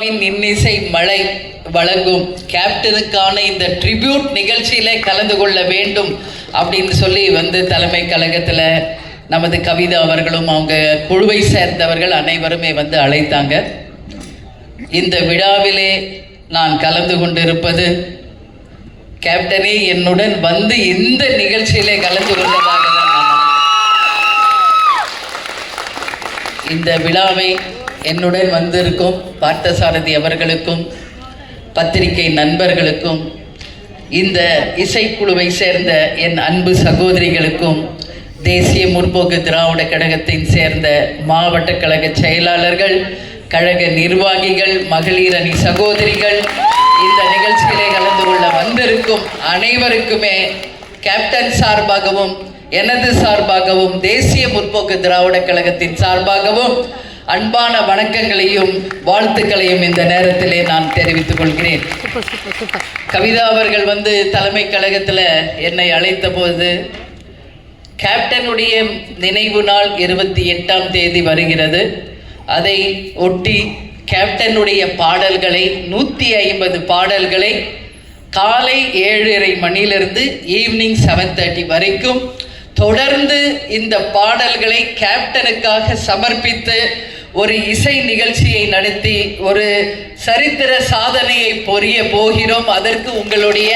இன்னிசை மழை வழங்கும் கேப்டனுக்கான இந்த ட்ரிபியூட் நிகழ்ச்சியில கலந்து கொள்ள வேண்டும் அப்படின்னு சொல்லி தலைமை கழகத்தில் நமது கவிதா அவர்களும் அவங்க குழுவை சேர்ந்தவர்கள் அனைவருமே அழைத்தாங்க. இந்த விழாவிலே நான் கலந்து கொண்டிருப்பது கேப்டனே என்னுடன் இந்த நிகழ்ச்சியிலே கலந்து கொண்டதாக இந்த விழாவை என்னுடன் வந்திருக்கும் பார்த்தசாரதி அவர்களுக்கும் பத்திரிகை நண்பர்களுக்கும் இந்த இசைக்குழுவை சேர்ந்த என் அன்பு சகோதரிகளுக்கும் தேசிய முற்போக்கு திராவிட கழகத்தின் சேர்ந்த மாவட்ட கழக செயலாளர்கள், கழக நிர்வாகிகள், மகளிர் அணி சகோதரிகள், இந்த நிகழ்ச்சியிலே கலந்து கொள்ள வந்திருக்கும் அனைவருக்குமே கேப்டன் சார்பாகவும் எனது சார்பாகவும் தேசிய முற்போக்கு திராவிட கழகத்தின் சார்பாகவும் அன்பான வணக்கங்களையும் வாழ்த்துக்களையும் இந்த நேரத்திலே நான் தெரிவித்துக் கொள்கிறேன். கவிதா அவர்கள் தலைமை கழகத்தில் என்னை அழைத்த போது கேப்டனுடைய நினைவு நாள் 28ஆம் தேதி வருகிறது. அதை ஒட்டி கேப்டனுடைய பாடல்களை 150 பாடல்களை காலை 7:30 மணியிலிருந்து ஈவினிங் 7:30 வரைக்கும் தொடர்ந்து இந்த பாடல்களை கேப்டனுக்காக சமர்ப்பித்து ஒரு இசை நிகழ்ச்சியை நடத்தி ஒரு சரித்திர சாதனையை புரிய போகிறோம். அதற்கு உங்களுடைய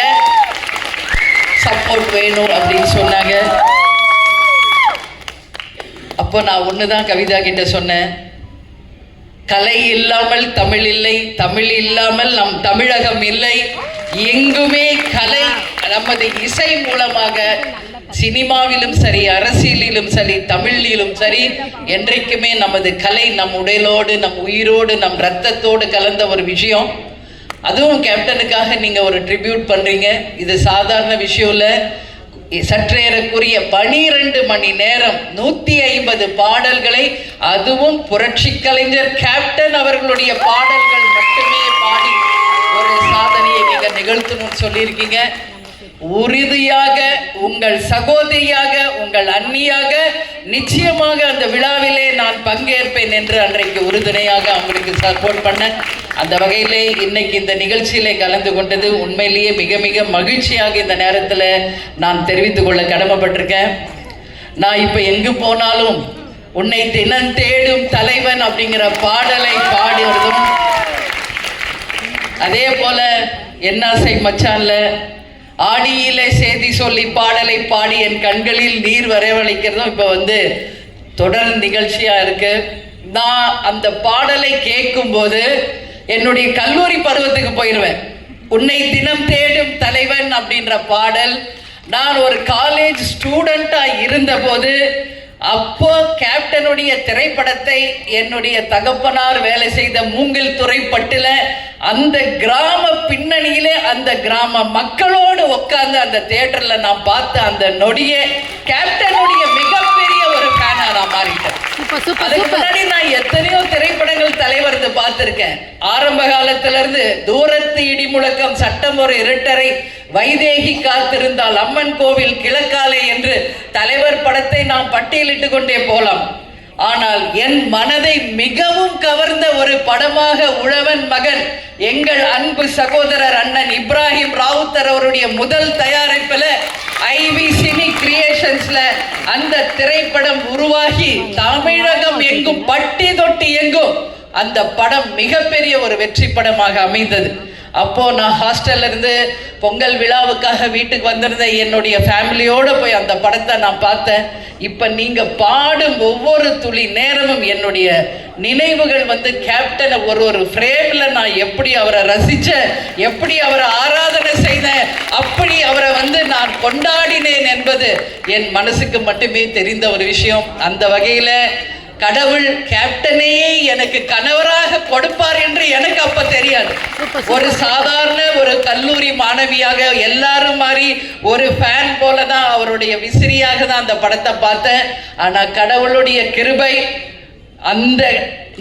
சப்போர்ட் வேணும் அப்படின்னு சொன்னாங்க. அப்போ நான் ஒண்ணுதான் கவிதா கிட்ட சொன்னேன், கலை இல்லாமல் தமிழ் இல்லை, தமிழ் இல்லாமல் நம் தமிழகம் இல்லை. எங்குமே கலை நமது இசை மூலமாக சினிமாவிலும் சரி, அரசியலிலும் சரி, தமிழிலும் சரி, என்றைக்குமே நமது கலை நம் உடலோடு, நம் உயிரோடு, நம் ரத்தத்தோடு கலந்த ஒரு விஷயம். அதுவும் கேப்டனுக்காக நீங்க ஒரு ட்ரிபியூட் பண்றீங்க. இது சாதாரண விஷயம் இல்லை. சற்றேறக்குரிய 12 மணி நேரம் 150 பாடல்களை, அதுவும் புரட்சி கலைஞர் கேப்டன் அவர்களுடைய பாடல்கள் மட்டுமே பாடி ஒரு சாதனையை நீங்க நிகழ்த்தணும்னு சொல்லியிருக்கீங்க. உறுதியாக உங்கள் சகோதரியாக, உங்கள் அண்ணியாக நிச்சயமாக அந்த விழாவிலே நான் பங்கேற்பேன் என்று அன்றைக்கு உறுதுணையாக அவங்களுக்கு சப்போர்ட் பண்ண. அந்த வகையிலே இன்னைக்கு இந்த நிகழ்ச்சியிலே கலந்து கொண்டது உண்மையிலேயே மிக மிக மகிழ்ச்சியாக இந்த நேரத்தில் நான் தெரிவித்துக் கொள்ள கடமைப்பட்டிருக்கேன். நான் இப்போ எங்கு போனாலும் உன்னை தினம் தேடும் தலைவன் அப்படிங்கிற பாடலை பாடி வருதும், அதே போல என்னாசை மச்சான்ல ஆடியில செய்தி சொல்லி பாடலை பாடி என் கண்களில் நீர் வரவழைக்கிறதும் இப்போ தொடர் நிகழ்ச்சியா இருக்கு. நான் அந்த பாடலை கேட்கும் போது என்னுடைய கல்லூரி பருவத்துக்கு போயிடுவேன். உன்னை தினம் தேடும் தலைவன் அப்படின்ற பாடல் நான் ஒரு காலேஜ் ஸ்டூடெண்டா இருந்த போது, அப்போ கேப்டனுடைய திரைப்படத்தை என்னுடைய தகப்பனார் வேலை செய்த மூங்கில் துறைப்பட்டுல அந்த கிராம பின்னணியிலே அந்த கிராம மக்களோடு உட்கார்ந்து அந்த தியேட்டர்ல நான் பார்த்த அந்த நொடியே கேப்டனுடைய மிகப்பெரிய ஒரு ஃபேனா நான் மாறிட்டேன். அதுக்கு முன்னாடி நான் எத்தனையோ திரைப்படங்கள் தலைவர் பார்த்திருக்கேன். ஆரம்ப காலத்துல இருந்து தூரத்து இடி முழக்கம், சட்டம் ஒரு இருட்டரை, வைதேகி காத்திருந்தால், அம்மன் கோவில் கிழக்காலே என்று தலைவர் படத்தை நாம் பட்டியலிட்டு கொண்டே போலாம். ஆனால் என் மனதை மிகவும் கவர்ந்த ஒரு படமாக உழவன் மகன், எங்கள் அன்பு சகோதரர் அண்ணன் இப்ராஹிம் ராவுத்தர் அவருடைய முதல் தயாரிப்பில் ஐவி சினி கிரியேஷன்ஸ்ல அந்த திரைப்படம் உருவாகி தமிழகம் எங்கும் பட்டி தொட்டி எங்கும் அந்த படம் மிகப்பெரிய ஒரு வெற்றி படமாக அமைந்தது. அப்போ நான் ஹாஸ்டல்ல இருந்து பொங்கல் விழாவுக்காக வீட்டுக்கு வந்திருந்த என்னுடைய ஃபேமிலியோட போய் அந்த படத்தை நான் பார்த்தேன். இப்ப நீங்க பாடும் ஒவ்வொரு துளி நேரமும் என்னுடைய நினைவுகள் கேப்டனை ஒரு ஃப்ரேம்ல நான் எப்படி அவரை ரசிச்சேன், எப்படி அவரை ஆராதனை செய்தேன், அப்படி அவரை நான் கொண்டாடினேன் என்பது என் மனசுக்கு மட்டுமே தெரிந்த ஒரு விஷயம். அந்த வகையில கடவுள் கேப்டனையே எனக்கு கணவராக கொடுப்பார் என்று எனக்கு அப்ப தெரியாது. ஒரு சாதாரண ஒரு கல்லூரி மாணவியாக எல்லாரும் மாதிரி ஒரு ஃபேன் போலதான், அவருடைய விசிறியாக தான் அந்த படத்தை பார்த்தேன். ஆனா கடவுளுடைய கிருபை, அந்த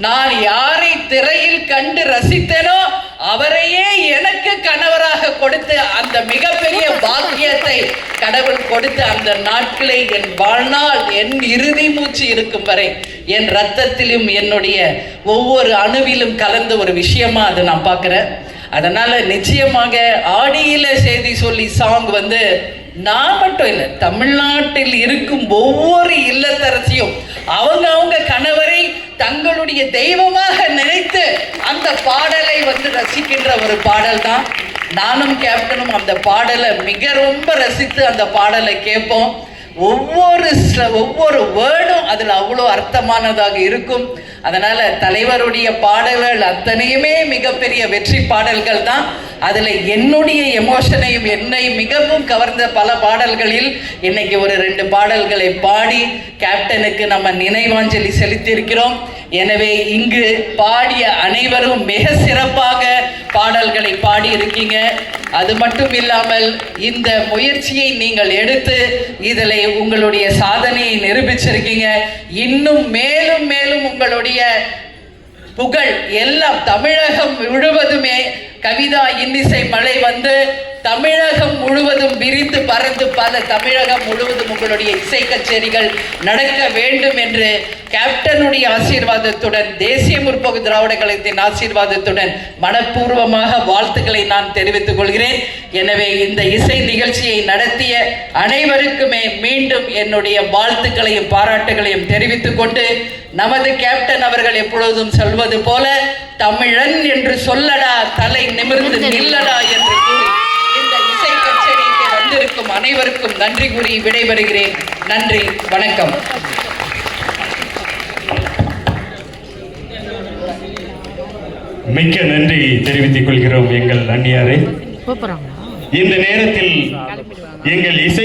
நான் யாரை திரையில் கண்டு ரசித்தேனோ அவரையே எனக்கு கணவராக கொடுத்து அந்த மிகப்பெரிய பாக்கியத்தை கடவுள் கொடுத்து அந்த நாட்களை என் வாழ்நாள் என் இறுதி மூச்சு இருக்கும் வரை என் ரத்தத்திலும் என்னுடைய ஒவ்வொரு அணுவிலும் கலந்த ஒரு விஷயமா அதை நான் பார்க்கிறேன். அதனால நிச்சயமாக ஆடியில செய்தி சொல்லி சாங் வந்து நான் மட்டும் இல்லை, தமிழ்நாட்டில் இருக்கும் ஒவ்வொரு இல்லத்தரசியும் அவங்க கணவரை தங்களுடைய தெய்வமாக நினைத்து அந்த பாடலை வந்து ரசிக்கின்ற ஒரு பாடல் தான். நானும் கேப்டனும் அந்த பாடலை ரொம்ப ரசித்து அந்த பாடலை கேட்போம். ஒவ்வொரு வேர்டும் அதில் அவ்வளோ அர்த்தமானதாக இருக்கும். அதனால தலைவருடைய பாடல்கள் அத்தனையுமே மிகப்பெரிய வெற்றி பாடல்கள் தான். அதில் என்னுடைய எமோஷனையும் என்னை மிகவும் கவர்ந்த பல பாடல்களில் இன்னைக்கு ஒரு 2 பாடல்களை பாடி கேப்டனுக்கு நம்ம நினைவாஞ்சலி செலுத்தியிருக்கிறோம். எனவே இங்கு பாடிய அனைவரும் மிக சிறப்பாக பாடல்களை பாடி இருக்கீங்க. அது மட்டும் இல்லாமல் இந்த முயற்சியை நீங்கள் எடுத்து இதில் உங்களுடைய சாதனையை நிரூபிச்சிருக்கீங்க. இன்னும் மேலும் மேலும் உங்களுடைய புகழ் எல்லாம் தமிழகம் முழுவதுமே கவிதா இன்னிசை மழை வந்து தமிழகம் முழுவதும் விரிந்து பறந்து பல தமிழகம் முழுவதும் உங்களுடைய இசை கச்சேரிகள் நடக்க வேண்டும் என்று கேப்டனுடைய ஆசீர்வாதத்துடன் தேசிய முற்போக்கு திராவிட கழகத்தின் ஆசீர்வாதத்துடன் மனப்பூர்வமாக வாழ்த்துக்களை நான் தெரிவித்துக் கொள்கிறேன். எனவே இந்த இசை நிகழ்ச்சியை நடத்திய அனைவருக்குமே மீண்டும் என்னுடைய வாழ்த்துக்களையும் பாராட்டுகளையும் தெரிவித்துக் கொண்டு நமது கேப்டன் அவர்கள் எப்பொழுதும் சொல்வது போல தமிழன் என்று சொல்லடா தலை நிமிர்ந்து நில்லடா என்று கூறி இந்த இசை கச்சேரிக்கு வந்திருக்கும் அனைவருக்கும் நன்றி கூறி விடைபெறுகிறேன். நன்றி, வணக்கம். மிக்க நன்றி தெரிவித்துக் கொள்கிறோம் எங்கள் அந்நியாரை. இந்த நேரத்தில் எங்கள் இசை